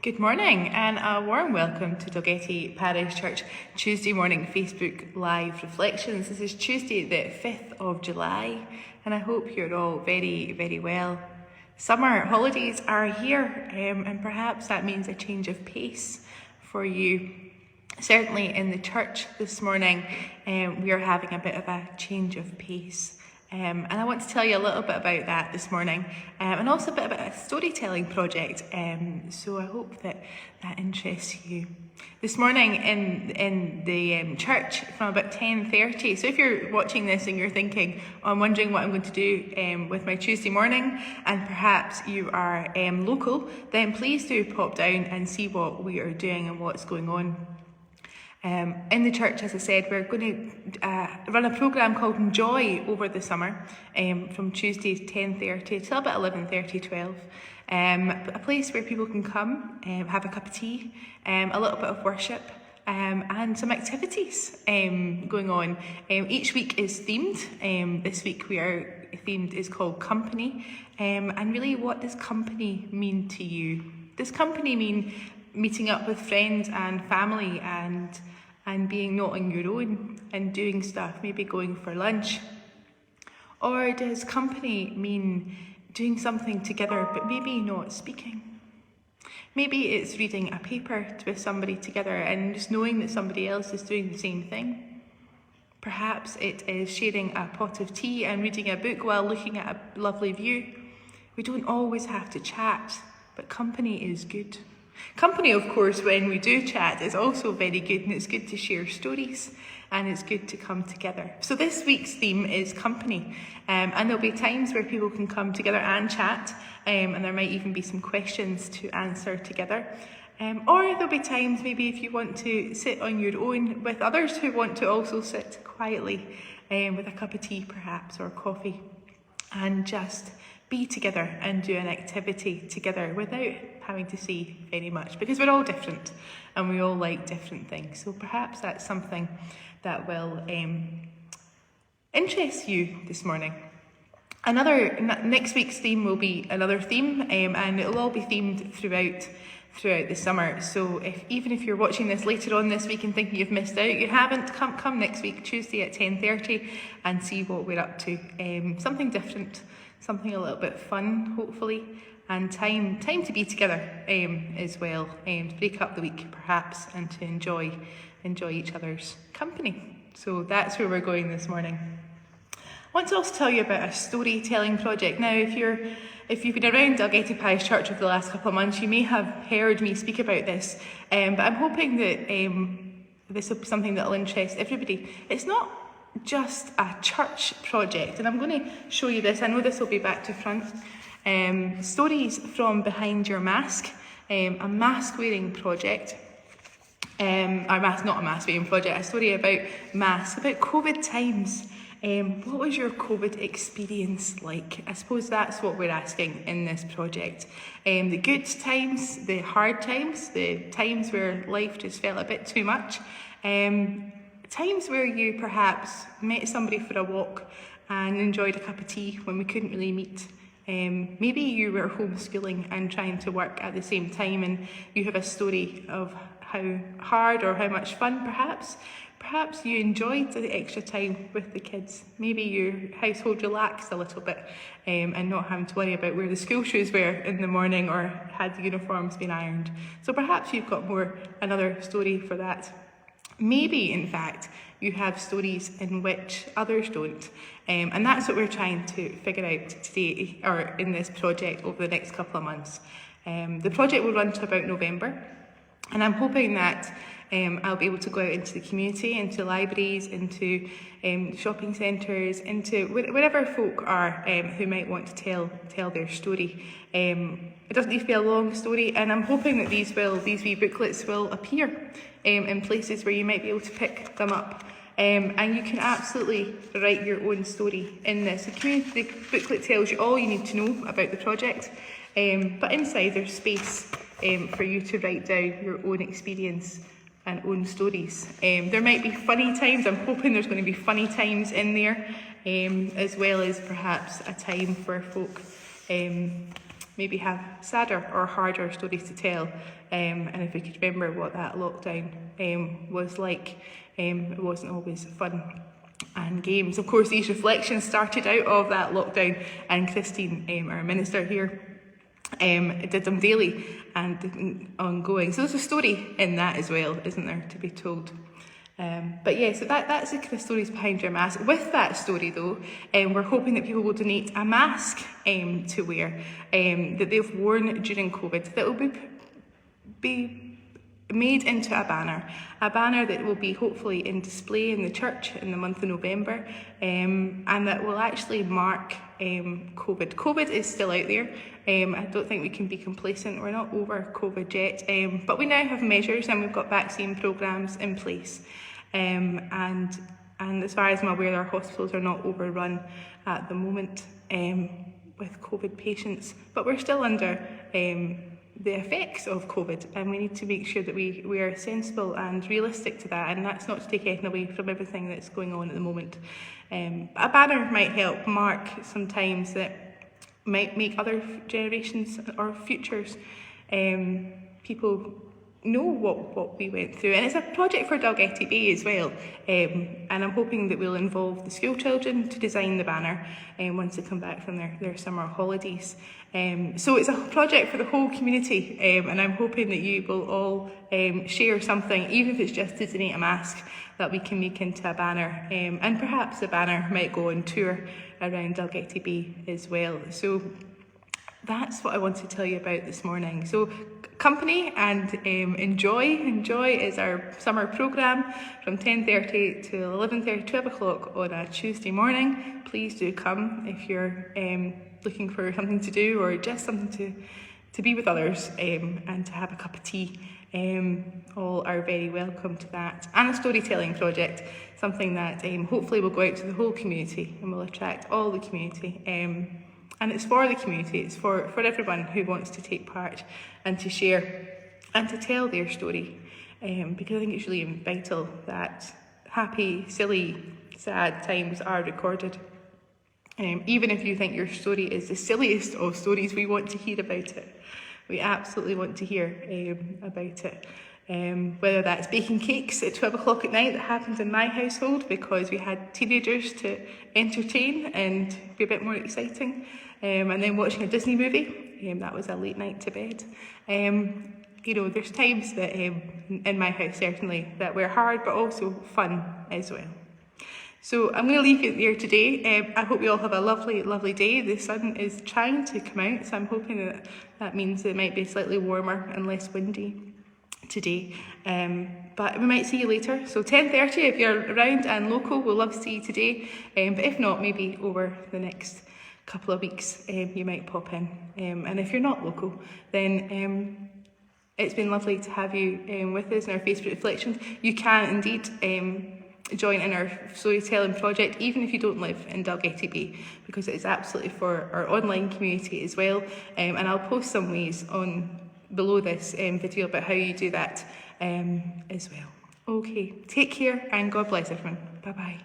Good morning and a warm welcome to Dalgety Parish Church Tuesday morning Facebook Live Reflections. This is Tuesday the 5th of July and I hope you're all very well. Summer holidays are here and perhaps that means a change of pace for you. Certainly in the church this morning we are having a bit of a change of pace. And I want to tell you a little bit about that this morning and also a bit about a storytelling project, so I hope that interests you. This morning in the church from about 10:30, so if you're watching this and you're thinking, oh, I'm wondering what I'm going to do with my Tuesday morning, and perhaps you are local, then please do pop down and see what we are doing and what's going on. In the church, as I said, we're going to run a programme called Enjoy over the summer from Tuesdays 10:30 till about 11:30, 12. A place where people can come, have a cup of tea, a little bit of worship, and some activities going on. Each week is themed. This week themed is called Company. And really, what does company mean to you? Does company mean meeting up with friends and family and being not on your own and doing stuff, maybe going for lunch? Or does company mean doing something together but maybe not speaking? Maybe it's reading a paper with somebody together and just knowing that somebody else is doing the same thing. Perhaps it is sharing a pot of tea and reading a book while looking at a lovely view. We don't always have to chat, but company is good. Company, of course, when we do chat is also very good, and it's good to share stories and it's good to come together. So this week's theme is company, and there'll be times where people can come together and chat, and there might even be some questions to answer together. Or there'll be times maybe if you want to sit on your own with others who want to also sit quietly with a cup of tea perhaps or coffee and just be together and do an activity together without having to say very much, because we're all different and we all like different things. So perhaps that's something that will interest you this morning. Next week's theme will be another theme, and it'll all be themed throughout the summer. So even if you're watching this later on this week and thinking you've missed out, you haven't, come next week, Tuesday at 10:30, and see what we're up to. Something different, something a little bit fun, hopefully, and time to be together as well, to break up the week perhaps and to enjoy each other's company. So that's where we're going this morning. I want to also tell you about a storytelling project. Now, if you've been around Dalgety Parish Church over the last couple of months, you may have heard me speak about this, but I'm hoping that this will be something that will interest everybody. It's not just a church project, and I'm going to show you this. I know this will be back to front. Stories from Behind Your Mask, a mask-wearing project. Not a mask-wearing project, a story about masks, about COVID times. What was your COVID experience like? I suppose that's what we're asking in this project. The good times, the hard times, the times where life just felt a bit too much. Times where you perhaps met somebody for a walk and enjoyed a cup of tea when we couldn't really meet. Maybe you were homeschooling and trying to work at the same time, and you have a story of how hard or how much fun perhaps you enjoyed the extra time with the kids. Maybe your household relaxed a little bit and not having to worry about where the school shoes were in the morning or had the uniforms been ironed. So perhaps you've got another story for that. Maybe, in fact, you have stories in which others don't. And that's what we're trying to figure out today, or in this project over the next couple of months. The project will run to about November, and I'm hoping that I'll be able to go out into the community, into libraries, into shopping centres, into wherever folk are who might want to tell their story. It doesn't need to be a long story, and I'm hoping that these wee booklets will appear in places where you might be able to pick them up. And you can absolutely write your own story in this. The booklet tells you all you need to know about the project, but inside there's space for you to write down your own experience and own stories. There might be funny times. I'm hoping there's going to be funny times in there, as well as perhaps a time where folk maybe have sadder or harder stories to tell, and if we could remember what that lockdown was like, it wasn't always fun and games. Of course, these reflections started out of that lockdown, and Christine, our minister here, did them daily and ongoing. So there's a story in that as well, isn't there, to be told? But yeah, so that's the kind of stories behind your mask. With that story though, we're hoping that people will donate a mask to wear that they've worn during COVID, that will be made into a banner that will be hopefully in display in the church in the month of November, and that will actually mark COVID. COVID is still out there. I don't think we can be complacent. We're not over COVID yet, but we now have measures and we've got vaccine programmes in place. And as far as I'm aware, our hospitals are not overrun at the moment with COVID patients, but we're still under the effects of COVID, and we need to make sure that we are sensible and realistic to that, and that's not to take anything away from everything that's going on at the moment. A banner might help mark some times that might make other generations or futures people know what we went through. And it's a project for Dalgety Bay as well, and I'm hoping that we'll involve the school children to design the banner once they come back from their summer holidays. So it's a project for the whole community, and I'm hoping that you will all share something, even if it's just to donate a mask, that we can make into a banner, and perhaps the banner might go on tour around Dalgety Bay as well. So that's what I want to tell you about this morning. So company and enjoy is our summer programme from 10:30 to 11:30, 12 o'clock on a Tuesday morning. Please do come if you're looking for something to do or just something to be with others and to have a cup of tea. All are very welcome to that. And a storytelling project, something that hopefully will go out to the whole community and will attract all the community. And it's for the community, it's for everyone who wants to take part and to share and to tell their story, because I think it's really vital that happy, silly, sad times are recorded. Even if you think your story is the silliest of stories, we want to hear about it. We absolutely want to hear about it. Whether that's baking cakes at 12 o'clock at night, that happened in my household because we had teenagers to entertain and be a bit more exciting, and then watching a Disney movie, that was a late night to bed. There's times that in my house certainly that were hard but also fun as well. So I'm going to leave it there today. I hope you all have a lovely, lovely day. The sun is trying to come out, so I'm hoping that means it might be slightly warmer and less windy today, but we might see you later. So 10:30 if you're around and local, we'll love to see you today, but if not, maybe over the next couple of weeks you might pop in, and if you're not local, then it's been lovely to have you with us in our Facebook reflections. You can indeed join in our storytelling project even if you don't live in Dalgety Bay, because it is absolutely for our online community as well, and I'll post some ways on below this video about how you do that as well. Okay, take care and God bless everyone. Bye bye.